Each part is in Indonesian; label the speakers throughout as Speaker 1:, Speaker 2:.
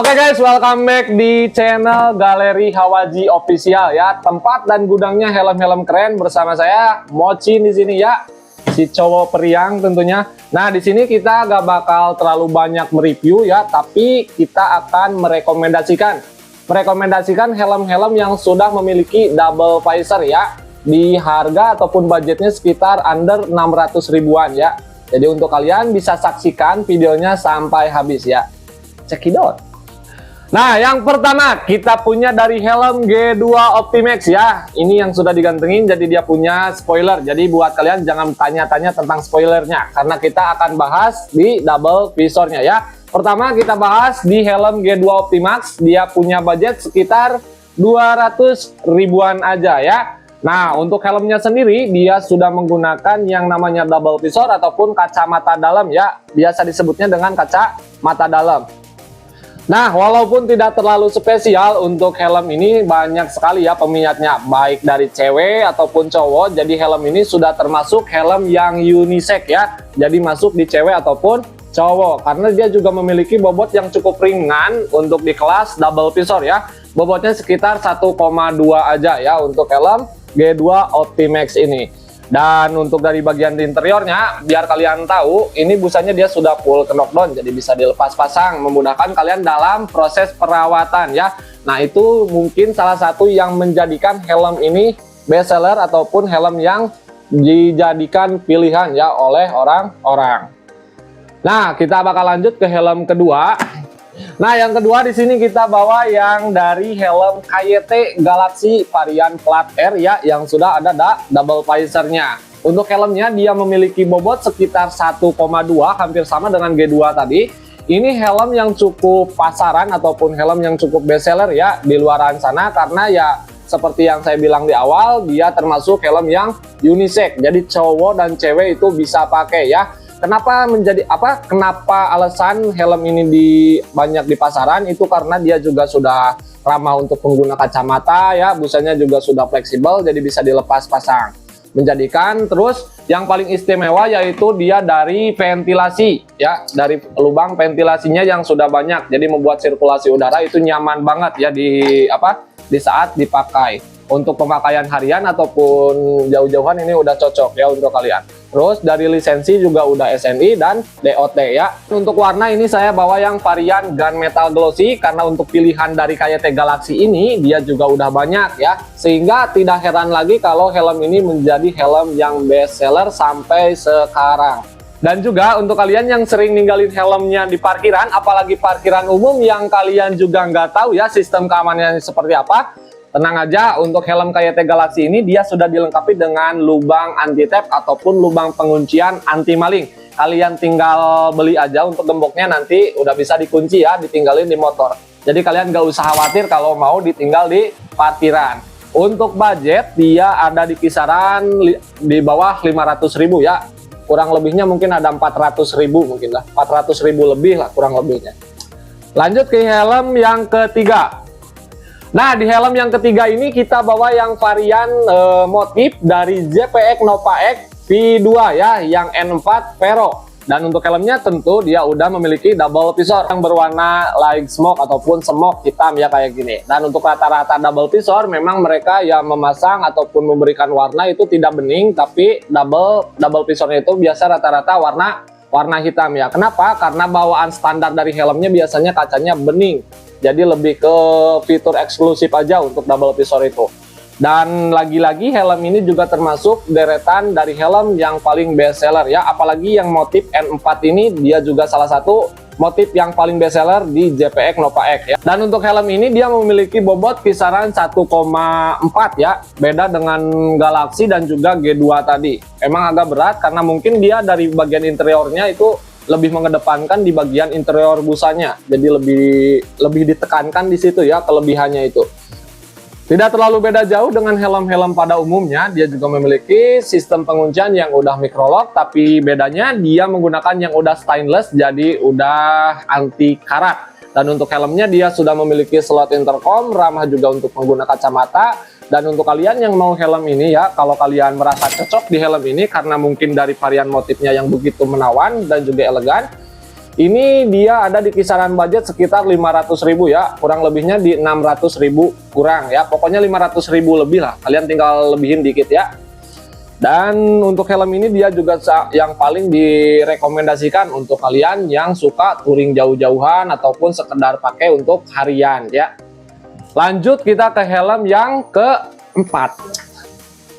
Speaker 1: Oke guys, welcome back di channel Galeri Hawaji Official ya. Tempat dan gudangnya helm-helm keren bersama saya Mochi di sini ya. Si cowok periang tentunya. Nah, di sini kita gak bakal terlalu banyak mereview ya, tapi kita akan merekomendasikan helm-helm yang sudah memiliki double visor ya. Di harga ataupun budgetnya sekitar under 600 ribuan ya. Jadi untuk kalian bisa saksikan videonya sampai habis ya. Cekidot. Nah, yang pertama kita punya dari helm G2 Optimax ya. Ini yang sudah digantengin, jadi dia punya spoiler. Jadi buat kalian jangan tanya-tanya tentang spoilernya, karena kita akan bahas di double visornya ya. Pertama kita bahas di helm G2 Optimax, dia punya budget sekitar 200 ribuan aja ya. Nah, untuk helmnya sendiri dia sudah menggunakan yang namanya double visor ataupun kacamata dalam ya. Biasa disebutnya dengan kacamata dalam. Nah, walaupun tidak terlalu spesial, untuk helm ini banyak sekali ya peminatnya, baik dari cewek ataupun cowok. Jadi helm ini sudah termasuk helm yang unisex ya, jadi masuk di cewek ataupun cowok, karena dia juga memiliki bobot yang cukup ringan untuk di kelas double visor ya. Bobotnya sekitar 1,2 aja ya untuk helm G2 Optimax ini. Dan untuk dari bagian di interiornya, biar kalian tahu, ini busanya dia sudah full knockdown, jadi bisa dilepas pasang, memudahkan kalian dalam proses perawatan ya. Nah, itu mungkin salah satu yang menjadikan helm ini best seller ataupun helm yang dijadikan pilihan ya oleh orang-orang. Nah, kita bakal lanjut ke helm kedua. Nah, yang kedua di sini kita bawa yang dari helm KYT Galaxy varian plat R ya, yang sudah ada double visornya. Untuk helmnya dia memiliki bobot sekitar 1,2, hampir sama dengan G2 tadi. Ini helm yang cukup pasaran ataupun helm yang cukup best seller ya di luaran sana, karena ya seperti yang saya bilang di awal, dia termasuk helm yang unisex. Jadi cowok dan cewek itu bisa pakai ya. Kenapa alasan helm ini banyak di pasaran itu karena dia juga sudah ramah untuk pengguna kacamata ya, busanya juga sudah fleksibel jadi bisa dilepas pasang. Menjadikan terus yang paling istimewa yaitu dia dari ventilasi ya, dari lubang ventilasinya yang sudah banyak, jadi membuat sirkulasi udara itu nyaman banget ya di saat dipakai. Untuk pemakaian harian ataupun jauh-jauhan ini udah cocok ya untuk kalian. Terus dari lisensi juga udah SNI dan DOT ya. Untuk warna ini saya bawa yang varian gunmetal glossy, karena untuk pilihan dari KYT Galaxy ini dia juga udah banyak ya. Sehingga tidak heran lagi kalau helm ini menjadi helm yang best seller sampai sekarang. Dan juga untuk kalian yang sering ninggalin helmnya di parkiran, apalagi parkiran umum yang kalian juga nggak tahu ya sistem keamanannya seperti apa. Tenang aja, untuk helm KYT Galaxy ini dia sudah dilengkapi dengan lubang anti theft ataupun lubang penguncian anti maling. Kalian tinggal beli aja, untuk gemboknya nanti udah bisa dikunci ya, ditinggalin di motor. Jadi kalian gak usah khawatir kalau mau ditinggal di parkiran. Untuk budget dia ada di kisaran di bawah 500 ribu ya. Kurang lebihnya mungkin ada 400 ribu mungkin lah, 400 ribu lebih lah kurang lebihnya. Lanjut ke helm yang ketiga. Nah, di helm yang ketiga ini kita bawa yang varian motif dari JPX Nova X V2 ya, yang N4 Vero. Dan untuk helmnya tentu dia udah memiliki double visor yang berwarna light smoke ataupun smoke hitam ya kayak gini. Dan untuk rata-rata double visor memang mereka yang memasang ataupun memberikan warna itu tidak bening, tapi double visornya itu biasa rata-rata warna hitam ya. Kenapa? Karena bawaan standar dari helmnya biasanya kacanya bening. Jadi lebih ke fitur eksklusif aja untuk double visor itu. Dan lagi-lagi helm ini juga termasuk deretan dari helm yang paling best seller ya. Apalagi yang motif N4 ini dia juga salah satu motif yang paling best seller di JPX Nova X ya. Dan untuk helm ini dia memiliki bobot kisaran 1,4 ya. Beda dengan Galaxy dan juga G2 tadi. Emang agak berat karena mungkin dia dari bagian interiornya itu lebih mengedepankan di bagian interior busanya, jadi lebih ditekankan di situ ya kelebihannya itu. Tidak terlalu beda jauh dengan helm-helm pada umumnya, dia juga memiliki sistem penguncian yang udah microlock, tapi bedanya dia menggunakan yang udah stainless, jadi udah anti karat. Dan untuk helmnya dia sudah memiliki slot intercom, ramah juga untuk pengguna kacamata. Dan untuk kalian yang mau helm ini ya, kalau kalian merasa cocok di helm ini karena mungkin dari varian motifnya yang begitu menawan dan juga elegan, Ini dia ada di kisaran budget sekitar 500.000 ya, kurang lebihnya di 600.000 kurang ya, pokoknya 500.000 lebih lah, kalian tinggal lebihin dikit ya. Dan untuk helm ini dia juga yang paling direkomendasikan untuk kalian yang suka touring jauh-jauhan ataupun sekedar pakai untuk harian ya. Lanjut kita ke helm yang keempat.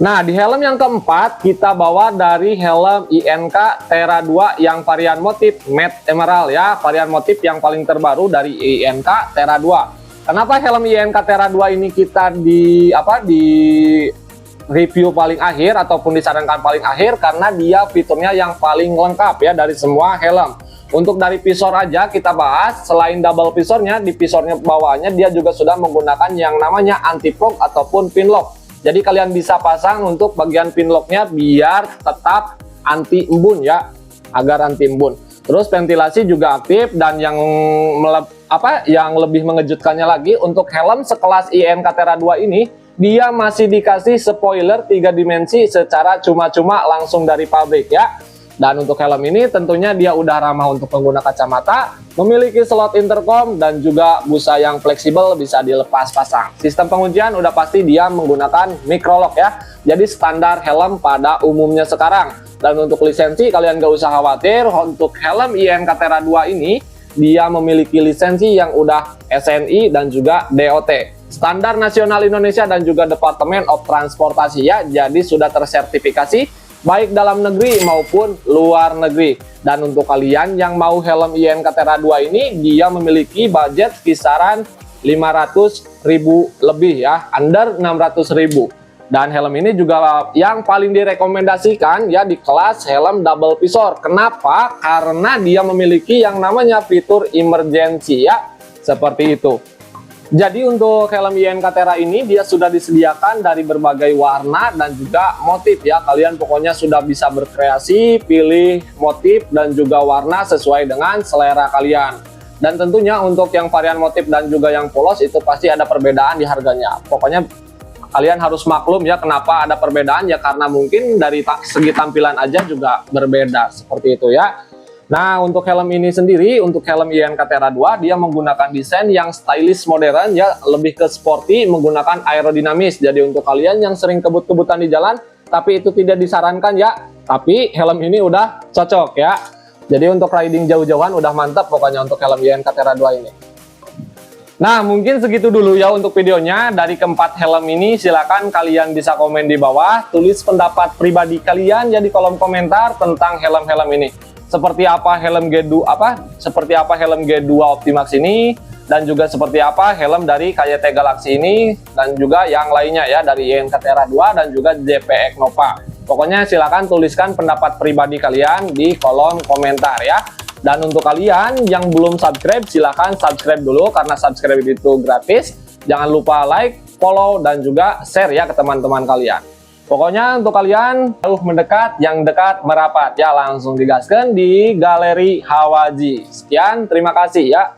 Speaker 1: Nah, di helm yang keempat kita bawa dari helm INK Terra 2 yang varian motif matte emerald ya, varian motif yang paling terbaru dari INK Terra 2. Kenapa helm INK Terra 2 ini kita di review paling akhir ataupun disarankan paling akhir? Karena dia fiturnya yang paling lengkap ya dari semua helm. Untuk dari visor aja kita bahas, selain double visornya, di visornya bawahnya dia juga sudah menggunakan yang namanya anti fog ataupun pin lock. Jadi kalian bisa pasang untuk bagian pin locknya biar tetap anti embun ya, agar anti embun. Terus ventilasi juga aktif, dan yang lebih mengejutkannya lagi, untuk helm sekelas INK Terra 2 ini dia masih dikasih spoiler 3 dimensi secara cuma-cuma langsung dari pabrik ya. Dan untuk helm ini tentunya dia udah ramah untuk pengguna kacamata, memiliki slot intercom dan juga busa yang fleksibel bisa dilepas pasang. Sistem penguncian udah pasti dia menggunakan microlock ya, jadi standar helm pada umumnya sekarang. Dan untuk lisensi kalian gak usah khawatir, untuk helm INK Terra 2 ini dia memiliki lisensi yang udah SNI dan juga DOT, Standar Nasional Indonesia dan juga Departemen of Transportasi ya, jadi sudah tersertifikasi baik dalam negeri maupun luar negeri. Dan untuk kalian yang mau helm INK Terra 2 ini, dia memiliki budget kisaran 500.000 lebih ya, under 600.000. Dan helm ini juga yang paling direkomendasikan ya di kelas helm double visor. Kenapa? Karena dia memiliki yang namanya fitur emergency ya, seperti itu. Jadi untuk helm INK Terra ini dia sudah disediakan dari berbagai warna dan juga motif ya. Kalian pokoknya sudah bisa berkreasi, pilih motif dan juga warna sesuai dengan selera kalian. Dan tentunya untuk yang varian motif dan juga yang polos itu pasti ada perbedaan di harganya. Pokoknya kalian harus maklum ya, kenapa ada perbedaan ya, karena mungkin dari segi tampilan aja juga berbeda seperti itu ya. Nah, untuk helm ini sendiri, untuk helm INK Terra 2, dia menggunakan desain yang stylish modern ya, lebih ke sporty, menggunakan aerodinamis. Jadi untuk kalian yang sering kebut-kebutan di jalan, tapi itu tidak disarankan ya, tapi helm ini udah cocok ya. Jadi untuk riding jauh-jauhan udah mantap pokoknya untuk helm INK Terra 2 ini. Nah, mungkin segitu dulu ya untuk videonya. Dari keempat helm ini, silakan kalian bisa komen di bawah, tulis pendapat pribadi kalian ya di kolom komentar tentang helm-helm ini. Seperti apa helm G2 Optimax ini, dan juga seperti apa helm dari KYT Galaxy ini, dan juga yang lainnya ya dari INK Terra 2 dan juga JPX Nova. Pokoknya silakan tuliskan pendapat pribadi kalian di kolom komentar ya. Dan untuk kalian yang belum subscribe, silakan subscribe dulu karena subscribe itu gratis. Jangan lupa like, follow, dan juga share ya ke teman-teman kalian. Pokoknya untuk kalian jauh mendekat, yang dekat merapat ya, langsung digaskan di Galeri Hawaji. Sekian, terima kasih ya.